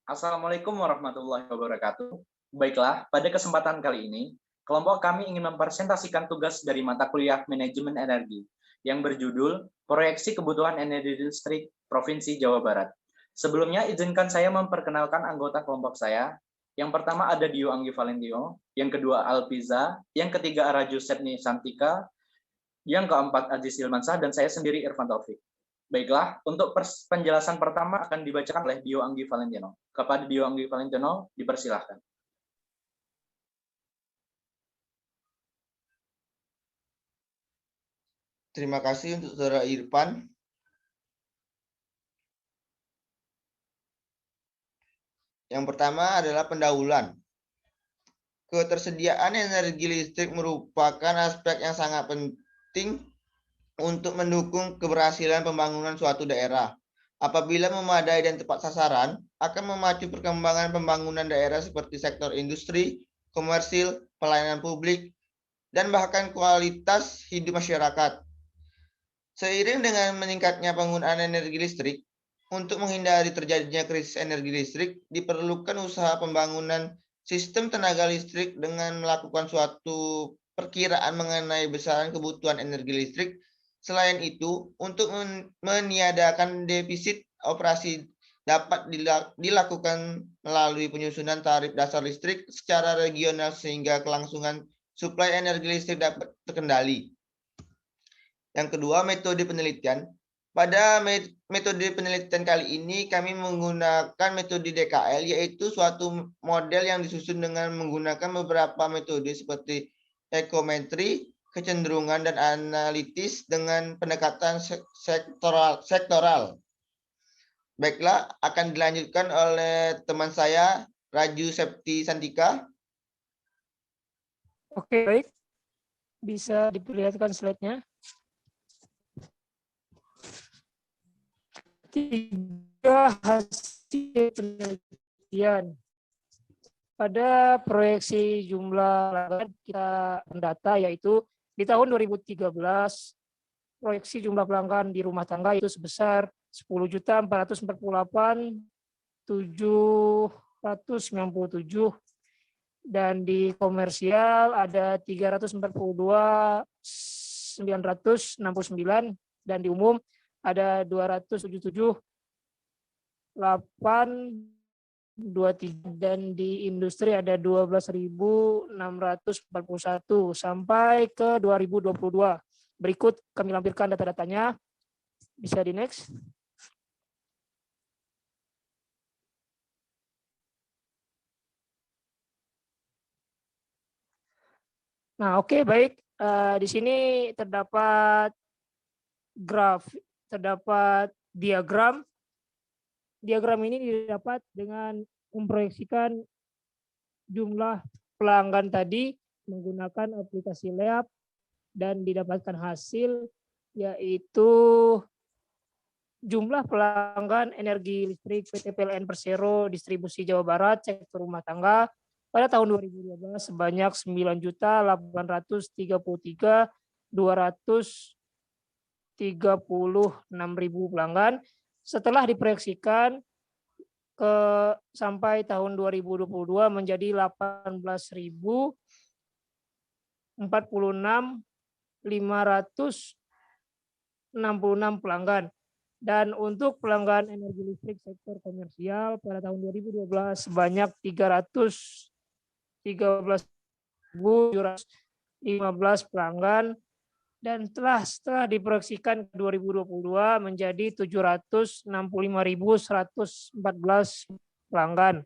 Assalamualaikum warahmatullahi wabarakatuh. Baiklah, pada kesempatan kali ini, kelompok kami ingin mempresentasikan tugas dari mata kuliah Manajemen Energi yang berjudul Proyeksi Kebutuhan Energi Listrik Provinsi Jawa Barat. Sebelumnya, izinkan saya memperkenalkan anggota kelompok saya. Yang pertama ada Dio Anggi Valentino, yang kedua Alpiza, yang ketiga Araju Sepni Santika, yang keempat Aziz Ilmansah, dan saya sendiri Irfan Taufik. Baiklah, untuk penjelasan pertama akan dibacakan oleh Dio Anggi Valentino. Kepada Dio Anggi Valentino, dipersilahkan. Terima kasih untuk Saudara Irfan. Yang pertama adalah pendahuluan. Ketersediaan energi listrik merupakan aspek yang sangat penting untuk mendukung keberhasilan pembangunan suatu daerah. Apabila memadai dan tepat sasaran, akan memacu perkembangan pembangunan daerah seperti sektor industri, komersil, pelayanan publik, dan bahkan kualitas hidup masyarakat. Seiring dengan meningkatnya penggunaan energi listrik, untuk menghindari terjadinya krisis energi listrik, diperlukan usaha pembangunan sistem tenaga listrik dengan melakukan suatu perkiraan mengenai besaran kebutuhan energi listrik. Selain itu, untuk meniadakan defisit operasi dapat dilakukan melalui penyusunan tarif dasar listrik secara regional sehingga kelangsungan suplai energi listrik dapat terkendali. Yang kedua, metode penelitian. Pada metode penelitian kali ini kami menggunakan metode DKL, yaitu suatu model yang disusun dengan menggunakan beberapa metode seperti ekometri, kecenderungan, dan analitis dengan pendekatan sektoral. Baiklah, akan dilanjutkan oleh teman saya, Raju Septi Santika. Oke, baik. Bisa diperlihatkan slide-nya. 3 hasil penelitian. Pada proyeksi jumlah pelanggan kita mendata yaitu di tahun 2013 proyeksi jumlah pelanggan di rumah tangga itu sebesar 10.444.797 dan di komersial ada 342.969 dan di umum ada 277.823 dan di industri ada 12.641 sampai ke 2022. Berikut kami lampirkan data-datanya. Bisa di next. Nah, oke, baik. Di sini terdapat diagram. Diagram ini didapat dengan memproyeksikan jumlah pelanggan tadi menggunakan aplikasi LEAP dan didapatkan hasil yaitu jumlah pelanggan energi listrik PT PLN Persero Distribusi Jawa Barat sektor rumah tangga pada tahun 2012 sebanyak 9.833.236.000 pelanggan. Setelah diproyeksikan sampai tahun 2022 menjadi 18.046.566 pelanggan. Dan untuk pelanggan energi listrik sektor komersial pada tahun 2012 sebanyak 313.715 pelanggan dan setelah diproyeksikan ke 2022 menjadi 765.114 pelanggan.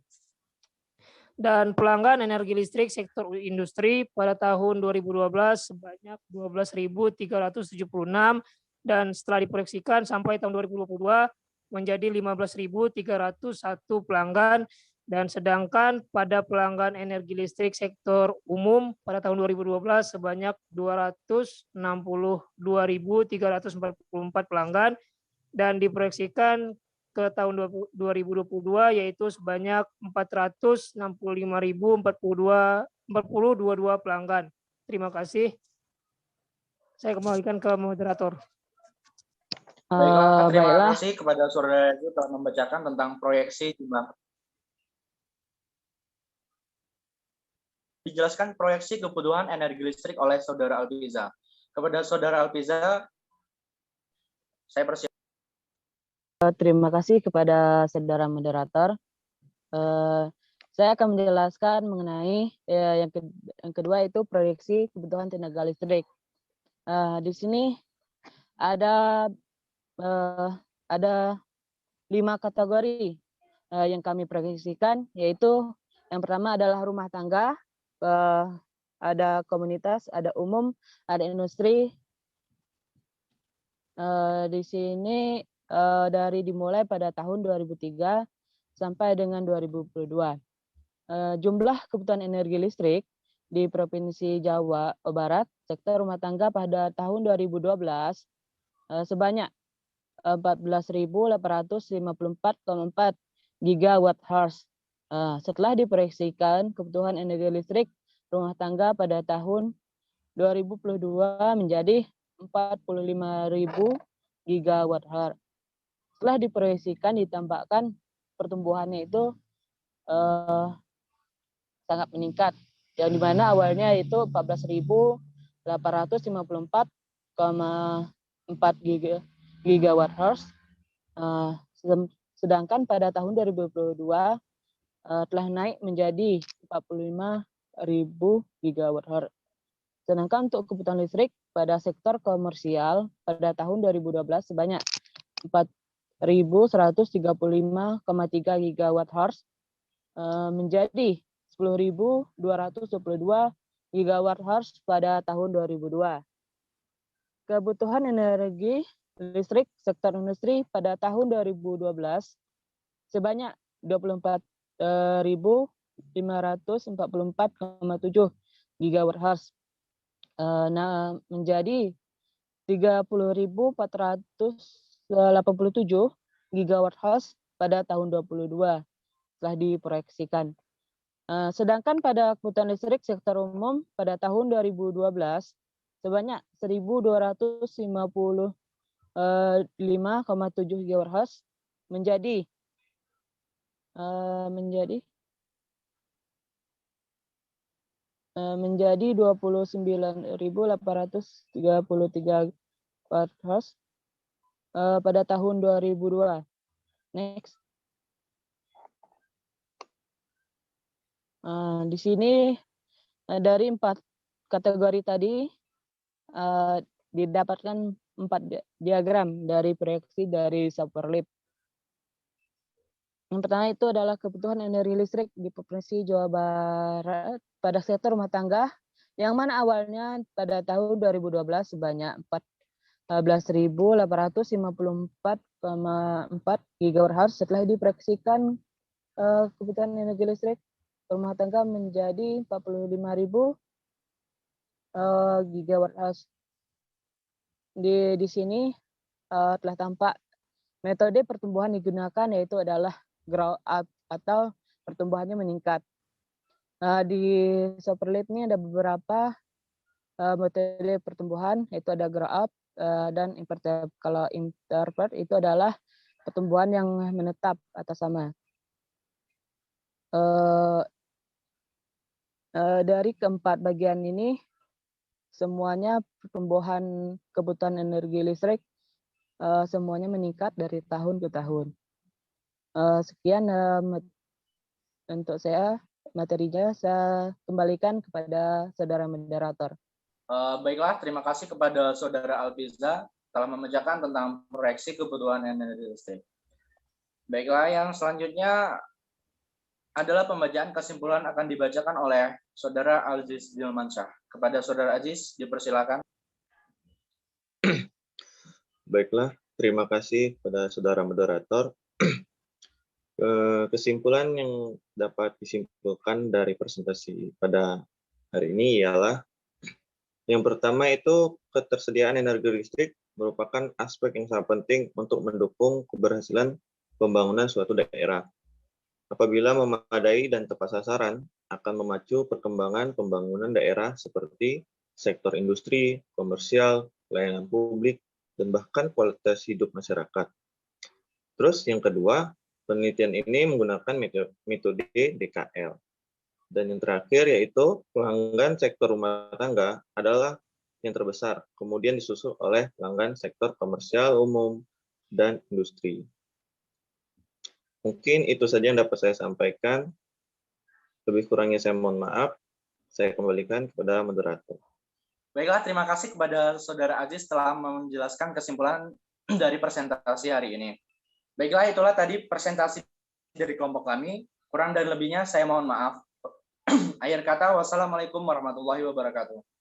Dan pelanggan energi listrik sektor industri pada tahun 2012 sebanyak 12.376 dan setelah diproyeksikan sampai tahun 2022 menjadi 15.301 pelanggan. Dan sedangkan pada pelanggan energi listrik sektor umum pada tahun 2012 sebanyak 262.344 pelanggan dan diproyeksikan ke tahun 2022 yaitu sebanyak 465.042 pelanggan. Terima kasih. Saya kembalikan ke moderator. Baiklah, terima kasih kepada saudara itu telah membacakan tentang proyeksi jumlah dijelaskan proyeksi kebutuhan energi listrik oleh Saudara Alpiza. Kepada Saudara Alpiza, saya persilakan. Terima kasih kepada saudara moderator. Saya akan menjelaskan mengenai yang kedua itu proyeksi kebutuhan tenaga listrik. Di sini ada 5 kategori yang kami proyeksikan, yaitu yang pertama adalah rumah tangga, ada komunitas, ada umum, ada industri. Di sini dari dimulai pada tahun 2003 sampai dengan 2022. Jumlah kebutuhan energi listrik di Provinsi Jawa Barat, sektor rumah tangga pada tahun 2012 sebanyak 14.854,4 gigawatt hours. Setelah diproyeksikan kebutuhan energi listrik rumah tangga pada tahun 2022 menjadi 45.000 gigawatt hours. Setelah diproyeksikan ditambahkan pertumbuhannya itu sangat meningkat, yang dimana awalnya itu 14.854,4 gigawatt hours, sedangkan pada tahun 2022 telah naik menjadi 45.000 gigawatt hours. Sedangkan untuk kebutuhan listrik pada sektor komersial pada tahun 2012 sebanyak 4.135,3 gigawatt hours menjadi 10.222 gigawatt hours pada tahun 2002. Kebutuhan energi listrik sektor industri pada tahun 2012 sebanyak 24.544,7 gigawatt hours, menjadi 30.487 gigawatt hours pada tahun 2022 telah diproyeksikan. Sedangkan pada kebutuhan listrik sektor umum pada tahun 2012 sebanyak 1.255,7 gigawatt hours menjadi 29.833 watt hours pada tahun 2002. Next. Di sini dari 4 kategori tadi didapatkan 4 diagram dari proyeksi dari Superlip. Yang pertama itu adalah kebutuhan energi listrik di Provinsi Jawa Barat pada sektor rumah tangga, yang mana awalnya pada tahun 2012 sebanyak 14.854,4 gigawatt hours. Setelah diproyeksikan kebutuhan energi listrik rumah tangga menjadi 45.000 gigawatt hours. Di sini telah tampak metode pertumbuhan digunakan, yaitu adalah grow up atau pertumbuhannya meningkat. Di Superlip ini ada beberapa metode pertumbuhan, yaitu ada grow up dan inverted. Kalau inverted itu adalah pertumbuhan yang menetap atau sama. Dari keempat bagian ini semuanya pertumbuhan kebutuhan energi listrik semuanya meningkat dari tahun ke tahun. Sekian untuk saya materinya, saya kembalikan kepada saudara moderator. Baiklah, terima kasih kepada Saudara Alpiza telah memecahkan tentang proyeksi kebutuhan energi listrik. Baiklah, yang selanjutnya adalah pembacaan kesimpulan akan dibacakan oleh Saudara Aziz Dilmansyah. Kepada Saudara Aziz, dipersilakan. Baiklah, terima kasih pada saudara moderator. Kesimpulan yang dapat disimpulkan dari presentasi pada hari ini ialah yang pertama itu ketersediaan energi listrik merupakan aspek yang sangat penting untuk mendukung keberhasilan pembangunan suatu daerah. Apabila memadai dan tepat sasaran, akan memacu perkembangan pembangunan daerah seperti sektor industri, komersial, pelayanan publik, dan bahkan kualitas hidup masyarakat. Terus yang kedua, penelitian ini menggunakan metode DKL. Dan yang terakhir yaitu pelanggan sektor rumah tangga adalah yang terbesar, kemudian disusul oleh pelanggan sektor komersial umum dan industri. Mungkin itu saja yang dapat saya sampaikan. Lebih kurangnya saya mohon maaf. Saya kembalikan kepada moderator. Baiklah, terima kasih kepada Saudara Aziz telah menjelaskan kesimpulan dari presentasi hari ini. Baiklah, itulah tadi presentasi dari kelompok kami. Kurang dan lebihnya saya mohon maaf. Akhir kata, wassalamualaikum warahmatullahi wabarakatuh.